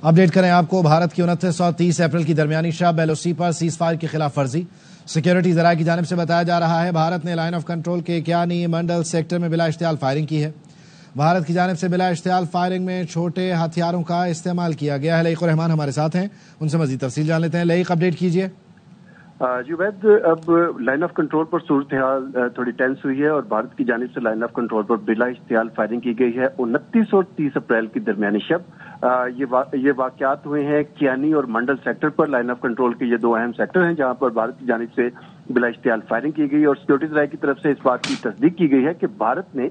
Update करें आपको। भारत की 29 और 30 अप्रैल की दरमियानी शब LOC पर सीज फायर की खिलाफ वर्जी। सिक्योरिटी जराये की जानिब से बताया जा रहा है भारत ने लाइन ऑफ कंट्रोल के क्यानी मंडल सेक्टर में बिला इश्तियाल फायरिंग की है। भारत की जानिब से बिला इश्तियाल फायरिंग में छोटे हथियारों का इस्तेमाल किया गया है। लईक रहमान हमारे साथ हैं, उनसे मजीद तफसील जान लेते हैं। लईक, अपडेट कीजिए। जी वैद, अब लाइन ऑफ कंट्रोल पर सूरत हाल थोड़ी टेंस हुई है और भारत की जानिब से लाइन ऑफ कंट्रोल पर बिला इश्तियाल फायरिंग की गई है। 29 और 30 अप्रैल की दरमियानी शब ये वाकयात हुए हैं कियानी और मंडल सेक्टर पर। लाइन ऑफ कंट्रोल के ये दो अहम सेक्टर हैं जहां पर भारत की जानिब से बिला इश्तियाल फायरिंग की गई और सिक्योरिटी जराये की तरफ से इस बात की तस्दीक की गई है कि भारत ने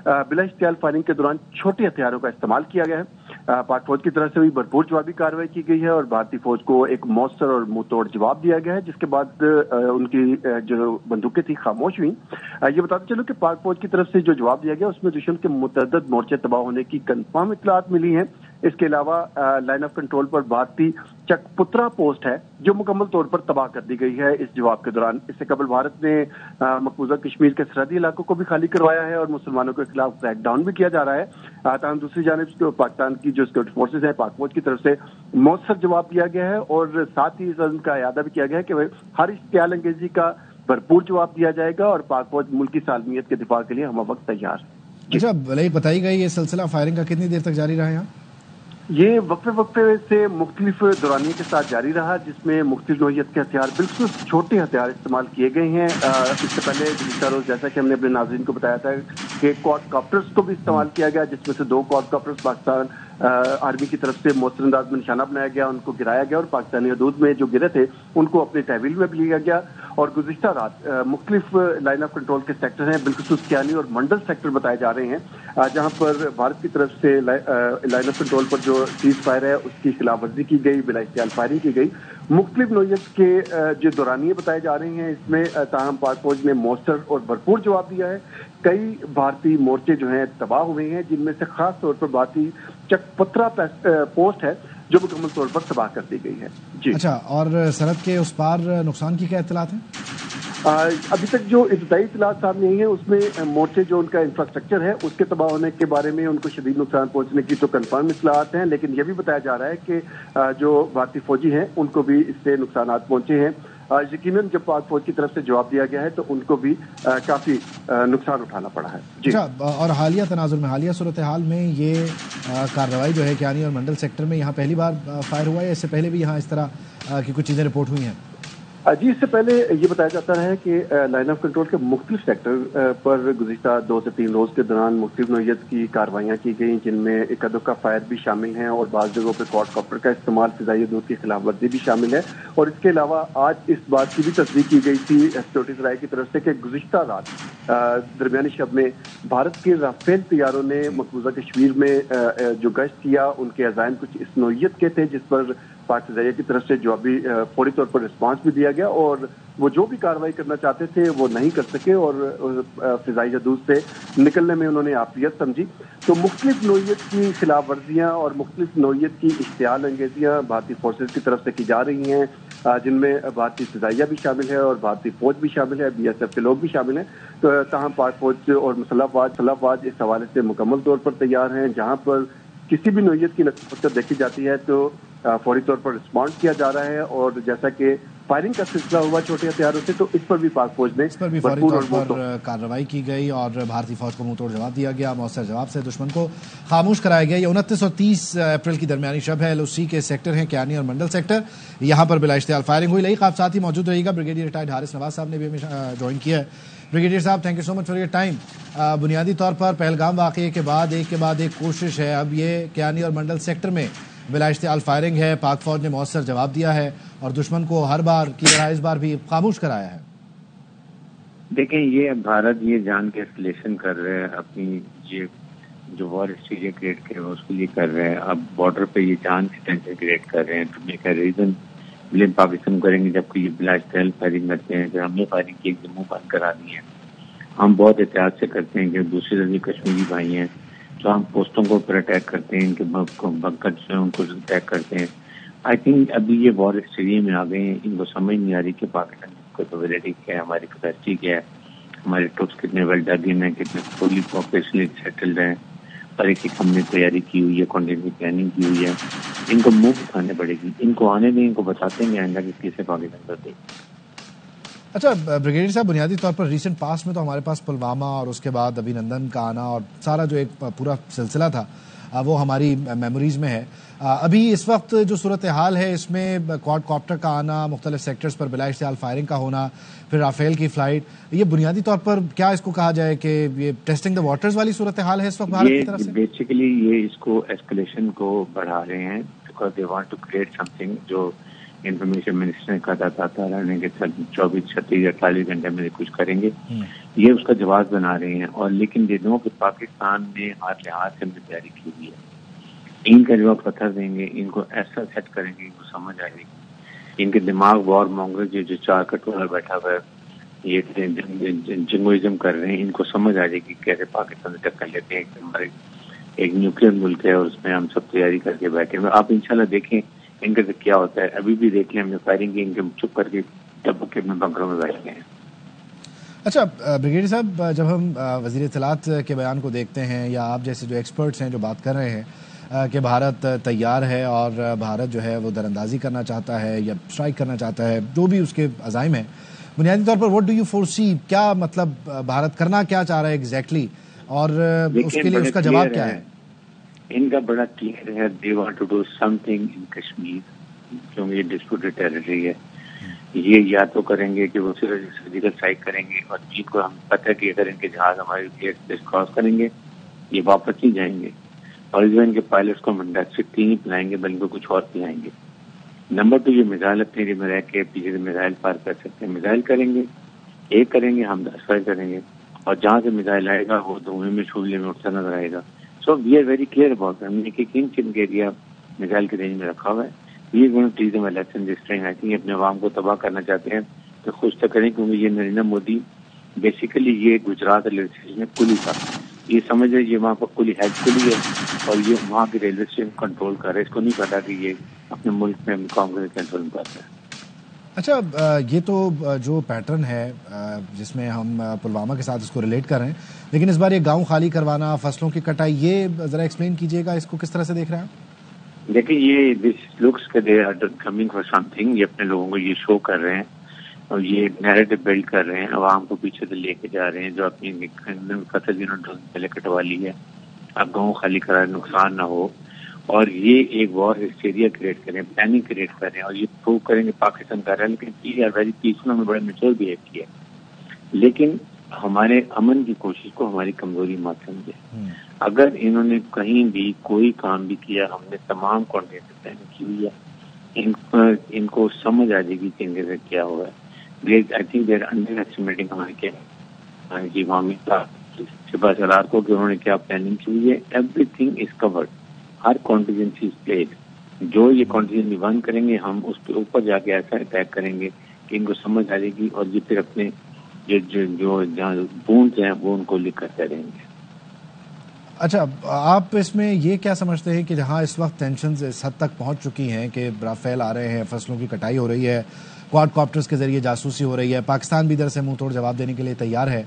बिला इश्तियाल फायरिंग के दौरान छोटे हथियारों का इस्तेमाल किया गया है। पाक फौज की तरफ से भी भरपूर जवाबी कार्रवाई की गई है और भारतीय फौज को एक मौसर और मुंह तोड़ जवाब दिया गया है, जिसके बाद उनकी जो बंदूकें थी खामोश हुई। ये बताते चलो कि पाक फौज की तरफ से जो जवाब दिया गया उसमें दुश्मन के मुतअद्दिद मोर्चे तबाह होने की कंफर्म इत्तलात मिली हैं। इसके अलावा लाइन ऑफ कंट्रोल पर भारतीय चकपुत्रा पोस्ट है जो मुकम्मल तौर पर तबाह कर दी गई है इस जवाब के दौरान। इससे कबल भारत ने मकबूजा कश्मीर के सरहदी इलाकों को भी खाली करवाया है और मुसलमानों के खिलाफ क्रैकडाउन भी किया जा रहा है। ताहम दूसरी जानिब पाकिस्तान की जो सिक्योरिटी फोर्सेज है पाक फौज की तरफ से मौसर जवाब दिया गया है और साथ ही इस अज़्म का इयादा भी किया गया है कि हर इश्तियाल अंगेजी का भरपूर जवाब दिया जाएगा और पाक फौज मुल्क की सालमियत के दिफा के लिए हम वक्त तैयार है। अच्छा, भले बताई गई ये सिलसिला फायरिंग का कितनी देर तक जारी रहा यहाँ? ये वक्फे से मुख्तलिफ दौरानियों के साथ जारी रहा, जिसमें मुख्तलिफ नौइयत के हथियार, बिल्कुल छोटे हथियार इस्तेमाल किए गए हैं। इससे पहले गुज़िश्ता रोज जैसा कि हमने अपने नाज़रीन को बताया था कि क्वाडकॉप्टर्स को भी इस्तेमाल किया गया, जिसमें से 2 क्वाडकॉप्टर्स पाकिस्तान आर्मी की तरफ से मौसर अंदाज में निशाना बनाया गया, उनको गिराया गया और पाकिस्तानी हदूद में जो गिरे थे उनको अपने तहवील में भी लिया गया। और गुज़िश्ता रात मुख्तलिफ लाइन ऑफ कंट्रोल के सेक्टर हैं, बिल्कुल कियानी और मंडल सेक्टर बताए जा रहे हैं, जहां पर भारत की तरफ से लाइन ऑफ कंट्रोल पर जो सीज फायर है उसकी खिलाफ वर्जी की गई, बिला इश्तियाल फायरिंग की गई। मुख्तलिफ नौइयत के जो दौरानिये बताए जा रहे हैं इसमें ताहम पाक फौज ने मौसर और भरपूर जवाब दिया है। कई भारतीय मोर्चे जो हैं तबाह हुए हैं, जिनमें से खास तौर पर भारतीय चकपुत्रा पोस्ट है जो मुकम्मल तौर पर तबाह कर दी गई है। जी अच्छा, और सरहद के उस पार नुकसान की क्या इत्तलात है? अभी तक जो इब्तदाई इत्तलात सामने आई है उसमें मोर्चे जो उनका इंफ्रास्ट्रक्चर है उसके तबाह होने के बारे में उनको शदीद नुकसान पहुंचने की तो कंफर्म इत्तलात हैं, लेकिन यह भी बताया जा रहा है कि जो भारतीय फौजी हैं उनको भी इससे नुकसान पहुंचे हैं। यकीनन जब पाक फौज की तरफ से जवाब दिया गया है तो उनको भी काफी नुकसान उठाना पड़ा है। जी। अच्छा, और हालिया तनाजुर में, हालिया सूरत हाल में ये कार्रवाई जो है कियानी और मंडल सेक्टर में यहाँ पहली बार फायर हुआ है, इससे पहले भी यहाँ इस तरह की कुछ चीजें रिपोर्ट हुई हैं? जी, इससे पहले ये बताया जाता है कि लाइन ऑफ कंट्रोल के मुख्तलिफ सेक्टर पर गुज़िश्ता 2 से 3 रोज के दौरान मुख्तलिफ नौइयत की कार्रवाइयाँ की गई, जिनमें एक अदब का फायर भी शामिल है और बाज़ जगहों पर क्वाडकॉप्टर का इस्तेमाल, फिजाई हदूद की खिलाफ वर्जी भी शामिल है। और इसके अलावा आज इस बात की भी तस्दीक की गई थी सिक्योरिटी जराये की तरफ से कि गुज़िश्ता रात दरमियानी शब में भारत के राफेल तैयारों ने मकबूजा कश्मीर में जो गश्त किया, उनके अज़ाइम कुछ इस नौइयत के थे जिस पर पाक फ़िज़ाइया की तरफ से जवाबी फौरी तौर पर रिस्पांस भी दिया गया और वो जो भी कार्रवाई करना चाहते थे वो नहीं कर सके और फ़िज़ाई हदूद से निकलने में उन्होंने आफियत समझी। तो मुख्तलिफ नौइयत की खिलाफ वर्जियाँ और मुख्तलिफ नौइयत की इश्तियाल अंगेजियाँ भारतीय फोर्सेज की तरफ से की जा रही हैं, जिनमें भारतीय फ़िज़ाइया भी शामिल है और भारतीय फौज भी शामिल है, BSF के लोग भी शामिल हैं। तो ताहम पाक फौज और मुसल्लह अफवाज इस हवाले से मुकम्मल तौर पर तैयार हैं। जहाँ पर किसी भी नौइयत की नक़्स देखी जाती है तो फौरी तौर पर रिस्पॉन्ड किया जा रहा है और जैसा कि फायरिंग का सिलसिला हुआ छोटे हथियारों से तो इस पर भी पाक फौज ने फौरी तौर पर कार्रवाई की गई और भारतीय फौज को मुंह तोड़ जवाब दिया गया। मौसर जवाब से दुश्मन को खामोश कराया गया। ये 29 और 30 अप्रैल की दरमियानी शब है। LOC के सेक्टर हैं कियानी और मंडल सेक्टर, यहाँ पर बिला इश्तियाल फायरिंग हुई। लईक, आप साथ ही मौजूद रहिएगा। ब्रिगेडियर रिटायर्ड हारिस नवाज साहब ने भी हमें ज्वाइन किया है। ब्रिगेडियर साहब, thank you so much for your time. बुनियादी तौर पर पहलगाम वाक़ये के बाद एक कोशिश है, अब ये कियानी और मंडल सेक्टर में बिला इश्तियाल फायरिंग है, पाक फौज ने मौसर जवाब दिया है और दुश्मन को हर बार की तरह इस बार भी खामोश कराया है। देखें, ये भारत ये जान के एस्केलेशन कर रहे हैं, अपनी ये जो वॉर स्टेज क्रिएट कर रहे हैं उसके लिए कर रहे हैं। अब बॉर्डर पे ये जान की टेंशन क्रिएट कर रहे हैं तो मैं कह रीजन ब्लेम पाकिस्तान करेंगे जबकि ये बिला इश्तियाल फायरिंग करते हैं। फिर हमने फायरिंग की, एक मुंह बंद करा दी है। हम बहुत एहतियात से करते हैं कि दूसरे तरफ कश्मीरी भाई हैं तो हम पोस्टों को ऊपर अटैक करते हैं, इनके बंकर जो है उनको अटैक करते हैं। आई थिंक अभी ये वॉर स्टेज में आ गए हैं, इनको समझ नहीं आ रही कि पाकिस्तान की कैपेबिलिटी क्या है, हमारी कैपेसिटी क्या है, हमारे ट्रुप्स कितने वेल डग इन है, कितने फुली ऑपरेशनली सेटल्ड हैं طرح کی ہم نے تیاری کی ہوئی ہے، کنٹینجنسی پلاننگ کی ہوئی ہے. ان کو منہ کھانے پڑے گی، ان کو آنے دیں، ان کو بتاتے ہیں آئندہ کہ کیسے پاکستان کرتے. اچھا بریگیڈیئر صاحب، بنیادی طور پر ریسنٹ پاسٹ میں تو ہمارے پاس پلوامہ اور اس کے بعد ابھی نندن کا آنا اور سارا جو ایک پورا سلسلہ تھا وہ ہماری میموریز میں ہے. ابھی اس وقت جو صورتحال ہے اس میں کوڈ کاپٹر کا آنا، مختلف سیکٹرز پر بلا اشتعال فائرنگ کا ہونا، پھر رافیل کی فلائٹ، یہ بنیادی طور پر کیا اس کو کہا جائے کہ یہ ٹیسٹنگ دا واٹرز والی صورتحال ہے اس وقت بھارت کی طرف سے؟ بیسیکلی یہ اس کو ایسکلیشن کو بڑھا رہے ہیں because they want to create something. جو انفارمیشن منسٹر نے کہا تھا رہنے کے 24 36 48 گھنٹے میں کچھ کریں گے، یہ اس کا جواز بنا رہے ہیں. اور لیکن یہ دونوں کہ پاکستان نے ہر لحاظ سے ہم نے تیاری کی ہوئی ہے. ان کا جواب پتھر دیں گے، ان کو ایسا سیٹ کریں گے، ان کو سمجھ آئے گی. ان کے دماغ وار مونگر جو چار کٹورا بیٹھا ہوا ہے، یہ جنگوازم کر رہے ہیں، ان کو سمجھ آ جائے گی کیسے پاکستان سے ٹکر لیتے ہیں. ہمارے ایک نیوکلیر ملک ہے اور اس میں ہم سب تیاری کر کے بیٹھے ہیں. آپ انشاءاللہ دیکھیں ان کا کیا ہوتا ہے. ابھی بھی دیکھ لیں ہم نے فائرنگ کی، ان کے چپ کر کے دبک کے اپنے بنکروں میں بیٹھ گئے ہیں. اچھا بریگیڈیئر صاحب، جب ہم وزیر اطلاعات کے بیان کو دیکھتے ہیں یا آپ جیسے جو ایکسپرٹس ہیں جو بات کر رہے ہیں کہ بھارت تیار ہے اور بھارت جو ہے وہ دراندازی کرنا چاہتا ہے یا اسٹرائک کرنا چاہتا ہے، جو بھی اس کے عزائم ہیں، بنیادی طور پر واٹ ڈو یو فور سی، کیا مطلب بھارت کرنا کیا چاہ رہا ہے ایگزیکٹلی، اور اس کے لیے اس کا جواب کیا ہے؟ ان کا بڑا کلیئر ہے، they want to do something in Kashmir, کیونکہ یہ ڈسپیوٹڈ ٹیریٹری ہے. یہ یا تو کریں گے کہ وہ سرجیکل اسٹرائک کریں گے، اور جن کو ہم پتہ ہے کہ اگر ان کے جہاز ہمارے ایئر اسپیس کراس کریں گے یہ واپس نہیں جائیں گے، اور اس میں ان کے پائلٹس کو ہم انڈسٹری نہیں پلائیں گے بلکہ کچھ اور پلائیں گے. نمبر 2، یہ میزائل اپنے ایریا میں رہ کے پیچھے سے میزائل پار کر سکتے ہیں. میزائل کریں گے، ایک کریں گے، ہم 10 فائر کریں گے، اور جہاں سے میزائل آئے گا وہ دھوئیں میں شعلے میں اٹھتا نظر آئے گا. So we are very clear about, ہم نے کہ کن کن کے ایریا میزائل کے رینج میں رکھا ہوا ہے. یہ gonna teach them a lesson this time. I think اپنے عوام کو تباہ کرنا چاہتے ہیں تو خوش تو کریں، کیونکہ یہ نریندر مودی بیسیکلی یہ گجرات ریلوے اسٹیشن میں کلی تھا. یہ سمجھ رہے یہ وہاں پر کلی ہیڈ کلی ہے اور یہ وہاں کے ریلوے اسٹیشن کنٹرول کر رہے. اس کو نہیں پتا کہ یہ اپنے ملک میں مقام کو کنٹرول کرتا ہے. اچھا یہ تو جو پیٹرن ہے جس میں ہم پلوامہ کے ساتھ اس کو ریلیٹ کر رہے ہیں، لیکن اس بار یہ گاؤں خالی کروانا، فصلوں کی کٹائی، یہ ذرا ایکسپلین کیجیے گا، اس کو کس طرح سے دیکھ رہے ہیں؟ دیکھیں یہ دس لکس کہ they are coming for something. یہ اپنے لوگوں کو یہ شو کر رہے ہیں اور یہ نیریٹو بلڈ کر رہے ہیں، عوام کو پیچھے سے لے کے جا رہے ہیں. جو اپنی فصل جنہوں نے پہلے کٹوا لی ہے اب گاؤں خالی کرا، نقصان نہ ہو، اور یہ ایک وار ہسٹیریا کریٹ کریں، پلاننگ کریٹ کریں، اور یہ پروو کریں کہ پاکستان کر رہا ہے. لیکن پی آر ویری پیسفل، ہمیں بڑے میچور بہیو کیا ہے. لیکن ہمارے امن کی کوشش کو ہماری کمزوری مت سمجھے. اگر انہوں نے کہیں بھی کوئی کام بھی کیا، ہم نے تمام کانٹینجنسی پلاننگ کی ہوئی ہے. ان کو سمجھ آ جائے گی کہ ان کے ساتھ کیا ہوا ہے. I think they are underestimating ہمارے جی عوامی شبہ سرار کو کہ انہوں نے کیا پلاننگ کی ہوئی ہے. ایوری تھنگ از کورڈ، ہر کانٹینجنسی از پلیڈ. جو یہ کانٹینجنسی 1 کریں گے ہم اس کے اوپر جا کے ایسا اٹیک کریں گے کہ ان کو سمجھ آ جائے گی، اور یہ پھر اپنے جو جہاں بونڈز ہیں وہ ان کو لکھ کرتے رہیں گے. اچھا آپ اس میں یہ کیا سمجھتے ہیں کہ جہاں اس وقت ٹینشنز اس حد تک پہنچ چکی ہیں کہ رافیل آ رہے ہیں، فصلوں کی کٹائی ہو رہی ہے، کواد کاپٹرز کے ذریعے جاسوسی ہو رہی ہے، پاکستان بھی ادھر سے منہ توڑ جواب دینے کے لیے تیار ہے،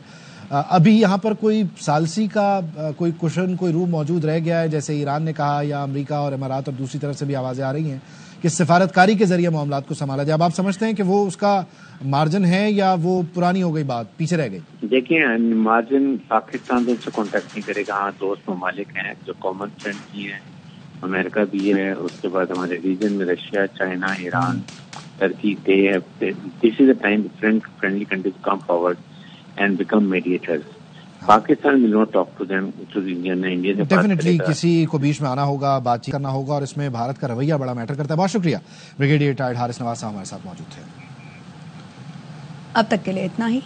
ابھی یہاں پر کوئی ثالثی کا کوئی کشن، کوئی روم موجود رہ گیا ہے جیسے ایران نے کہا، یا امریکہ اور امارات اور دوسری طرف سے بھی آوازیں آ رہی ہیں کہ سفارتکاری کے ذریعے معاملات کو سنبھالا جائے؟ اب آپ سمجھتے ہیں کہ وہ اس کا مارجن ہے یا وہ پرانی ہو گئی، بات پیچھے رہ گئی؟ دیکھیں مارجن پاکستان تو ان سے کانٹیکٹ نہیں کرے گا. ہاں دوست ممالک ہیں جو کامن فرینڈ کی ہیں، امریکہ بھی ہے، اس کے بعد ہمارے ریجن میں Russia, China, Iran, Turkey. This is a time friendly countries come forward and become mediators. Pakistan will not talk to them to India سے ڈیفینیٹلی کسی کو بیچ میں آنا ہوگا، بات چیت کرنا ہوگا، اور اس میں بھارت کا رویہ بڑا میٹر کرتا ہے. بہت شکریہ بریگیڈیئر ریٹائرڈ حارث نواز صاحب ہمارے ساتھ موجود تھے. اب تک کے لیے اتنا ہی.